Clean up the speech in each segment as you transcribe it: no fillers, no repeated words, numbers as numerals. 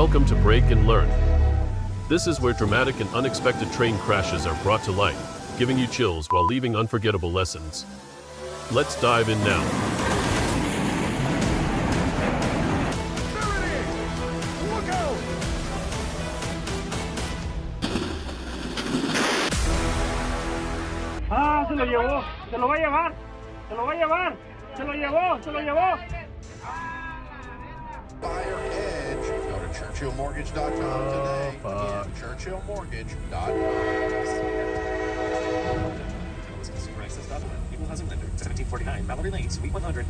Welcome to Break and Learn. This is where dramatic and unexpected train crashes are brought to life, giving you chills while leaving unforgettable lessons. Let's dive in now. There it is! Look out! Ah, se lo llevó, se lo va a llevar, se lo va a llevar, se lo llevó, se lo llevó. Buyer Edge. Go to ChurchillMortgage.com today. Again, ChurchillMortgage.com. Equal housing lender, 1749 Mallory Lane, Suite 100.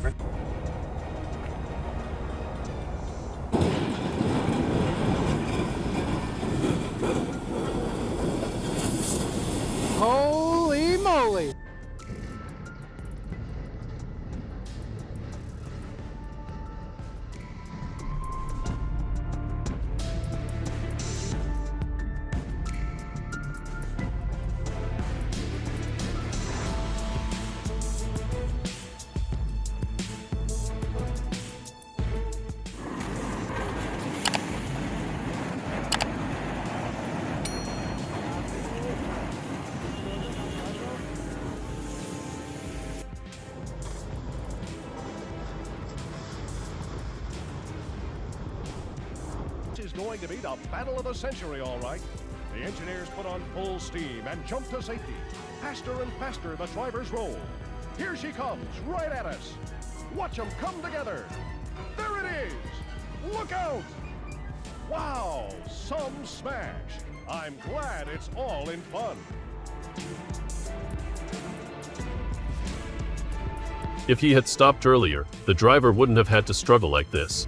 Holy moly! Is going to be the battle of the century, all right. The engineers put on full steam and jump to safety. Faster and faster the drivers roll. Here she comes, right at us. Watch them come together. There it is. Look out. Wow, some smash. I'm glad it's all in fun. If he had stopped earlier, the driver wouldn't have had to struggle like this.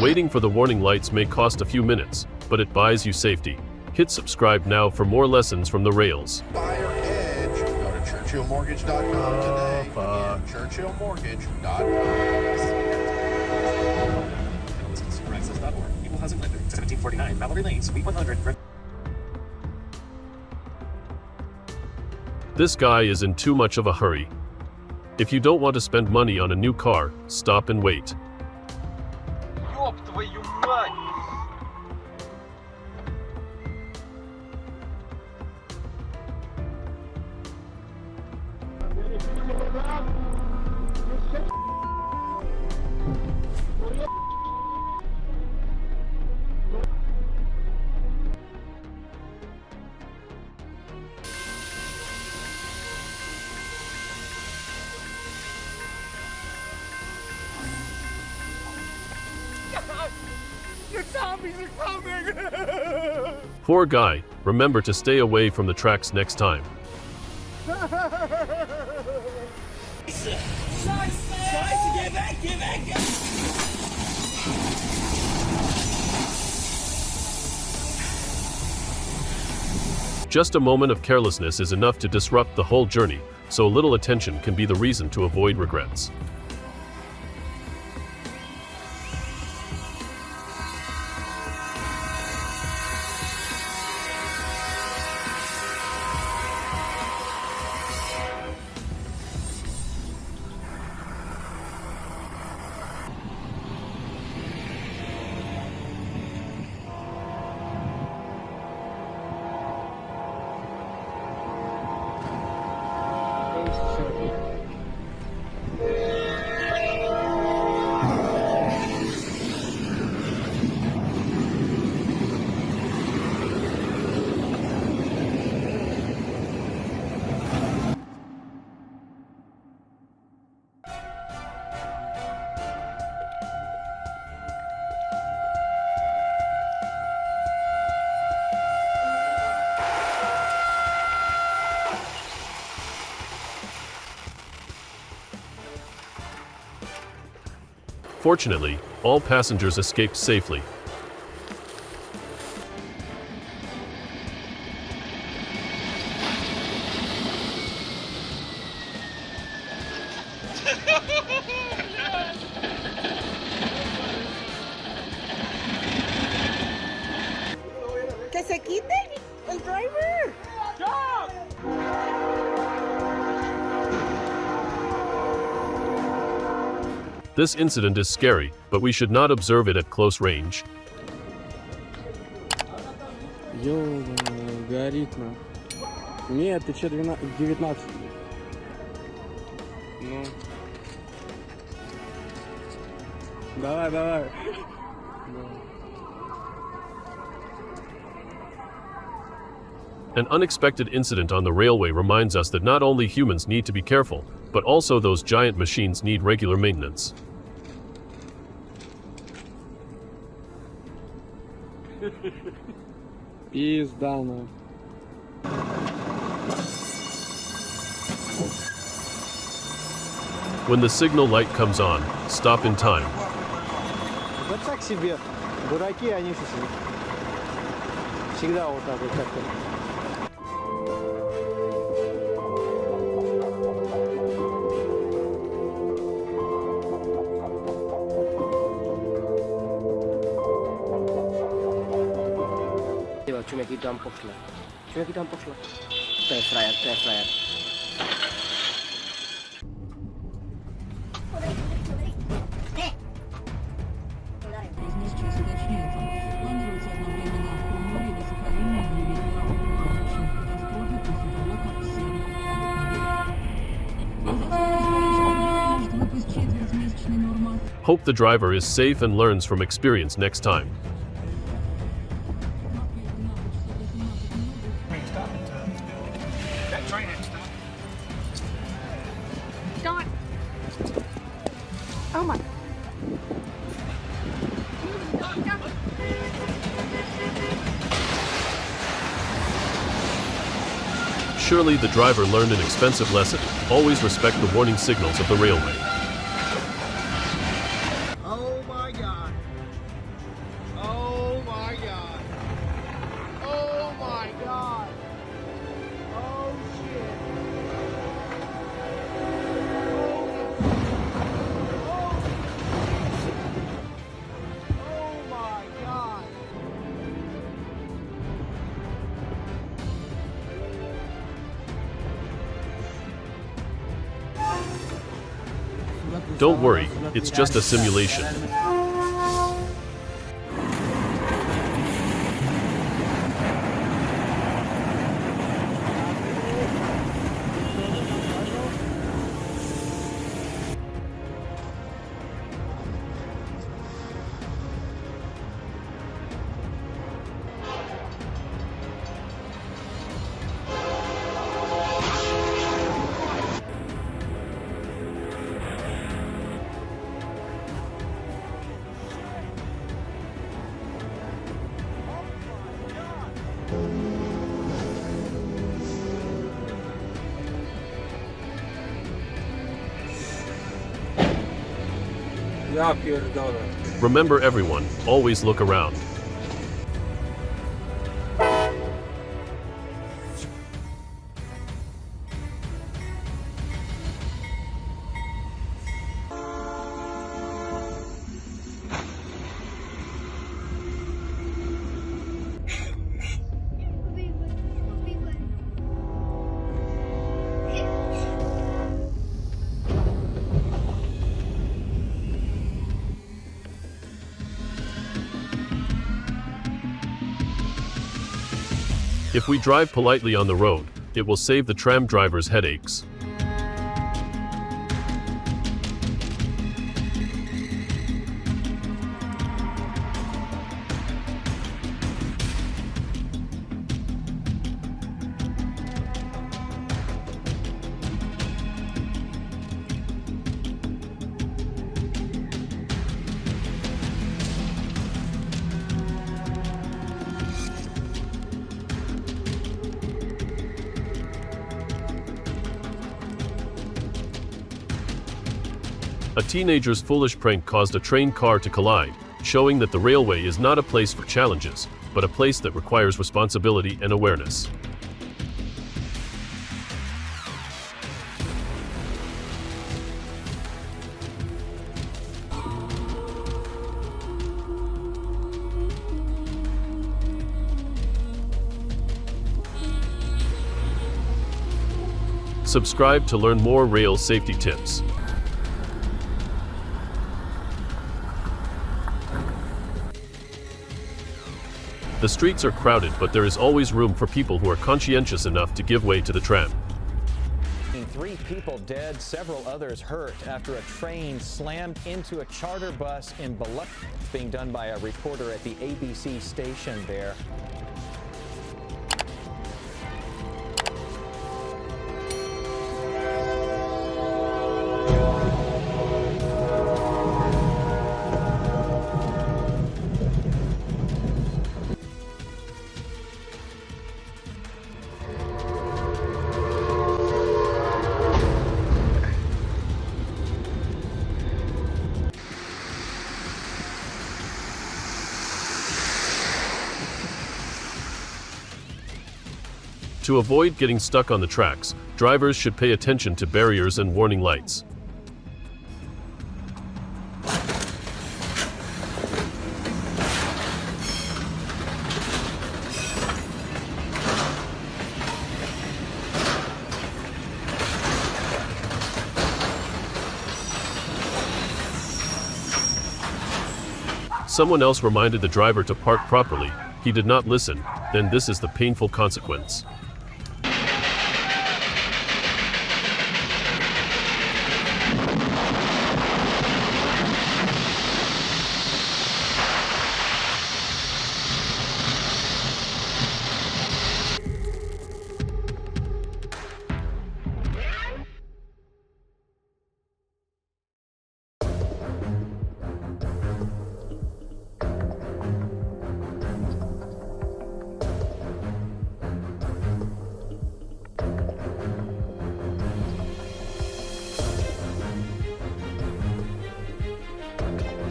Waiting for the warning lights may cost a few minutes, but it buys you safety. Hit subscribe now for more lessons from the rails. Buyer Edge. Go to ChurchillMortgage.com today. Again, ChurchillMortgage.com. Equal housing lender, 1749 Mallory Lane, Suite 100. This guy is in too much of a hurry. If you don't want to spend money on a new car, stop and wait. Ёб твою мать! The zombies are coming! Poor guy, remember to stay away from the tracks next time. Just a moment of carelessness is enough to disrupt the whole journey, so a little attention can be the reason to avoid regrets. Fortunately, all passengers escaped safely. Que se quite el driver. This incident is scary, but we should not observe it at close range. Ёбаный, горит на. Нет, ты че, 19? Ну. Давай. An unexpected incident on the railway reminds us that not only humans need to be careful, but also those giant machines need regular maintenance. Пизда, ну. When the signal light comes on, stop in time. Да так себе. Дураки, они всегда вот так вот как-то. Człowieki tam poszło. To jest frajer. Hope the driver is safe and learns from experience next time. That train ain't stopped. Don't. Oh my. Surely the driver learned an expensive lesson. Always respect the warning signals of the railway. Oh my god. Oh my god. Oh my god. Oh shit. Oh my god. Don't worry, it's just a simulation. Я pierdolę. Remember everyone, always look around. If we drive politely on the road, it will save the tram drivers headaches. A teenager's foolish prank caused a train car to collide, showing that the railway is not a place for challenges, but a place that requires responsibility and awareness. Subscribe to learn more rail safety tips. The streets are crowded, but there is always room for people who are conscientious enough to give way to the tram. 3 people dead, several others hurt after a train slammed into a charter bus in Biloxi. It's being done by a reporter at the ABC station there. To avoid getting stuck on the tracks, drivers should pay attention to barriers and warning lights. Someone else reminded the driver to park properly. He did not listen, then this is the painful consequence.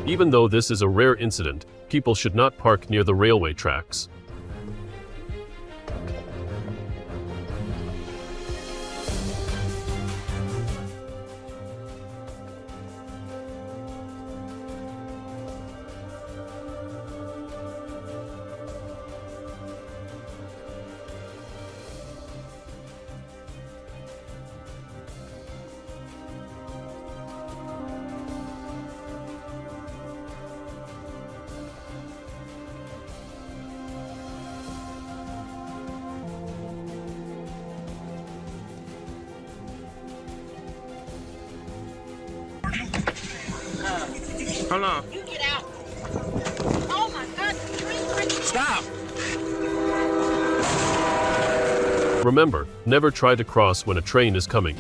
Even though this is a rare incident, people should not park near the railway tracks. Hold on. You get out. Oh my God. Stop. Remember, never try to cross when a train is coming.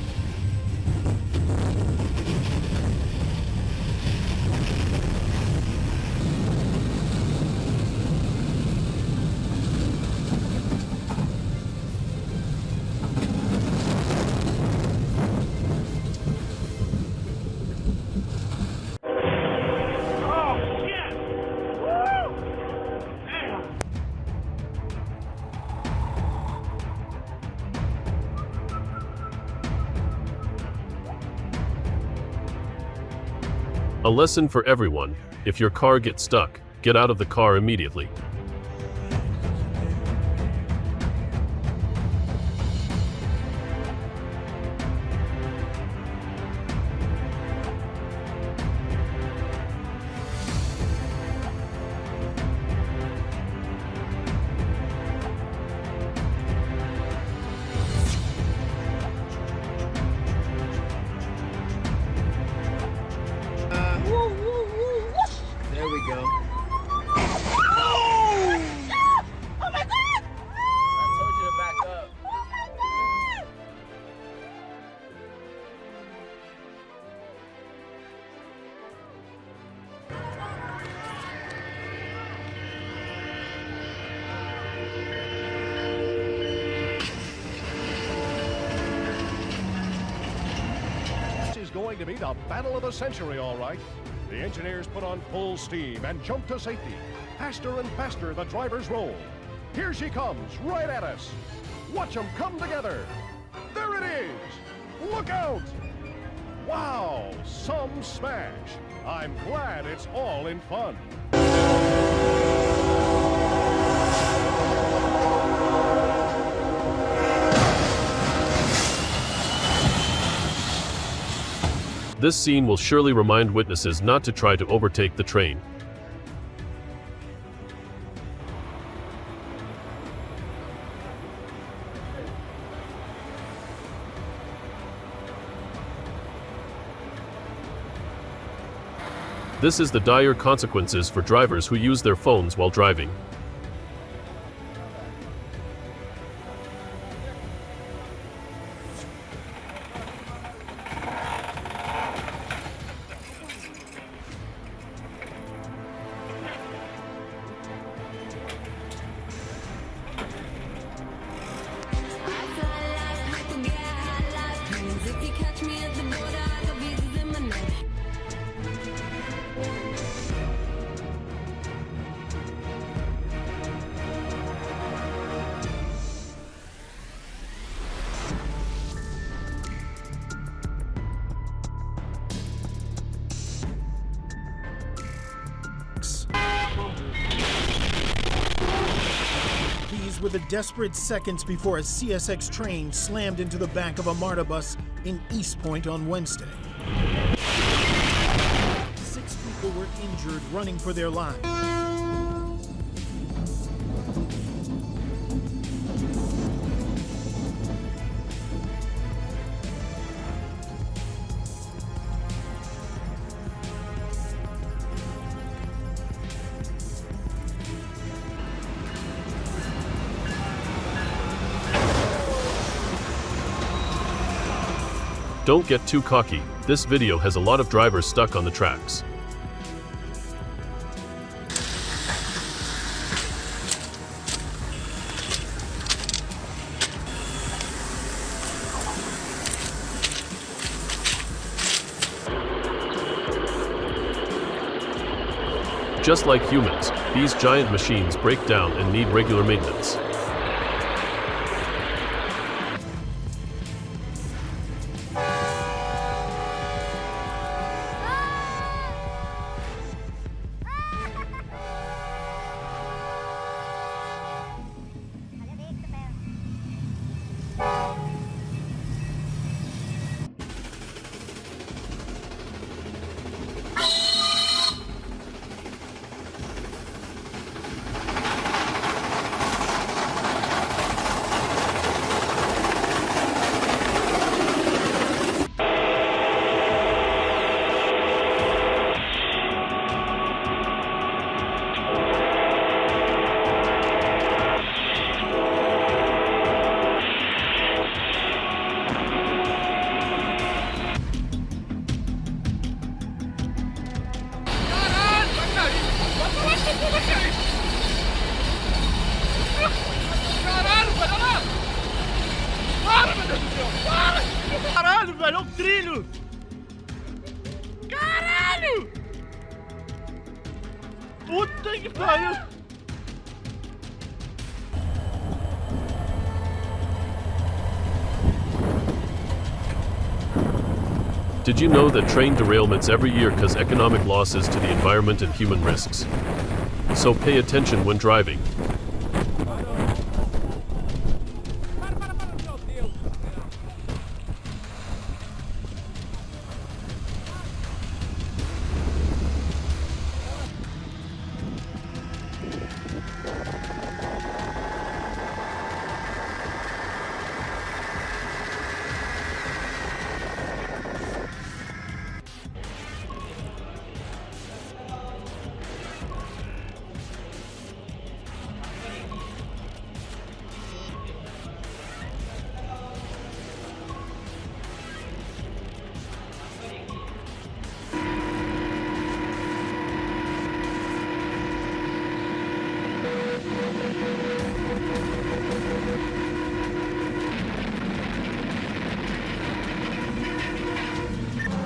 A lesson for everyone: if your car gets stuck, get out of the car immediately. There we go. going to be the battle of the century, all right. The engineers put on full steam and jump to safety. Faster and faster the drivers roll. Here she comes, right at us. Watch them come together. There it is. Look out. Wow, some smash. I'm glad it's all in fun. This scene will surely remind witnesses not to try to overtake the train. This is the dire consequences for drivers who use their phones while driving. These were the desperate seconds before a CSX train slammed into the back of a MARTA bus in East Point on Wednesday. 6 people were injured running for their lives. Don't get too cocky. This video has a lot of drivers stuck on the tracks. Just like humans, these giant machines break down and need regular maintenance. Caralho, velho, é um trilho! Caralho! Puta que pariu! Did you know that train derailments every year cause economic losses to the environment and human risks? So pay attention when driving.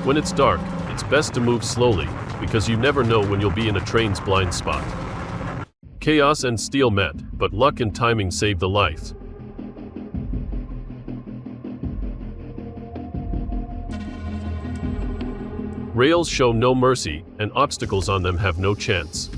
When it's dark, it's best to move slowly, because you never know when you'll be in a train's blind spot. Chaos and steel met, but luck and timing saved the life. Rails show no mercy, and obstacles on them have no chance.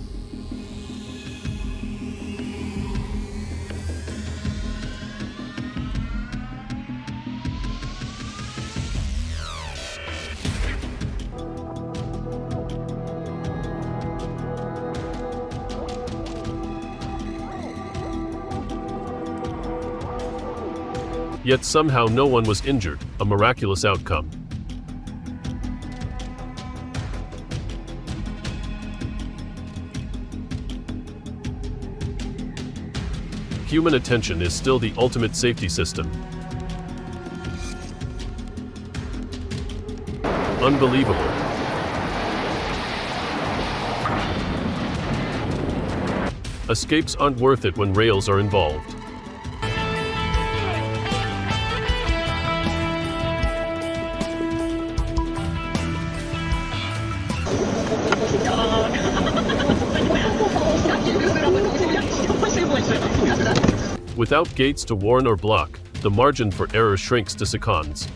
Yet somehow no one was injured, a miraculous outcome. Human attention is still the ultimate safety system. Unbelievable. Escapes aren't worth it when rails are involved. Without gates to warn or block, the margin for error shrinks to seconds.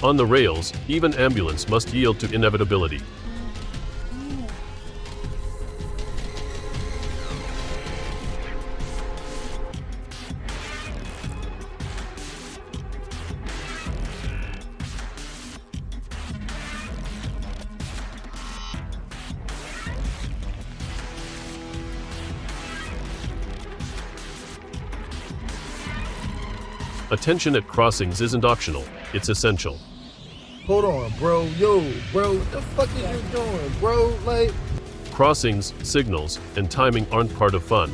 On the rails, even ambulance must yield to inevitability. Attention at crossings isn't optional, it's essential. Hold on, bro. Yo, bro, what the fuck is you doing, bro? Like... Crossings, signals, and timing aren't part of fun.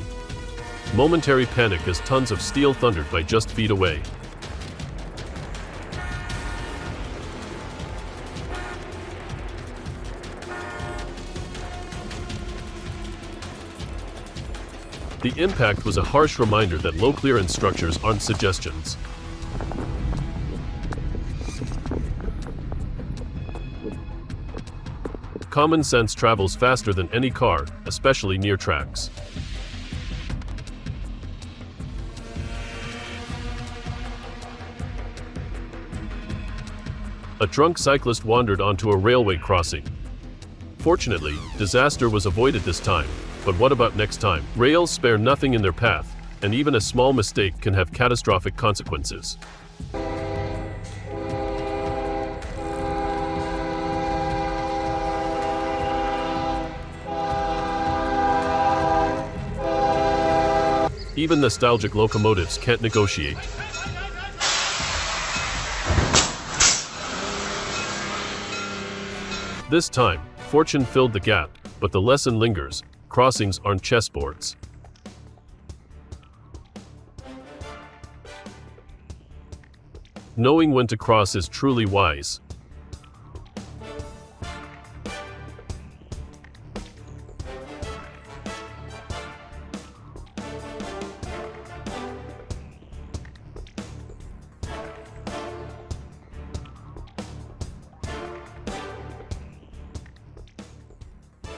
Momentary panic as tons of steel thundered by just feet away. The impact was a harsh reminder that low clearance structures aren't suggestions. Common sense travels faster than any car, especially near tracks. A drunk cyclist wandered onto a railway crossing. Fortunately, disaster was avoided this time. But what about next time? Rails spare nothing in their path, and even a small mistake can have catastrophic consequences. Even nostalgic locomotives can't negotiate. This time, fortune filled the gap, but the lesson lingers. Crossings aren't chessboards. Knowing when to cross is truly wise.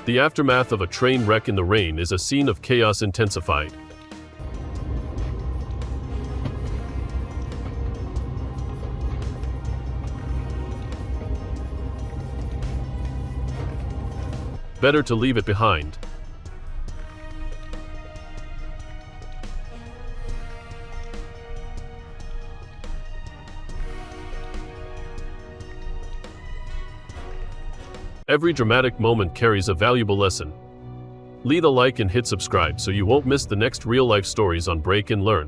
The aftermath of a train wreck in the rain is a scene of chaos intensified. Better to leave it behind. Every dramatic moment carries a valuable lesson. Leave a like and hit subscribe so you won't miss the next real-life stories on Break and Learn.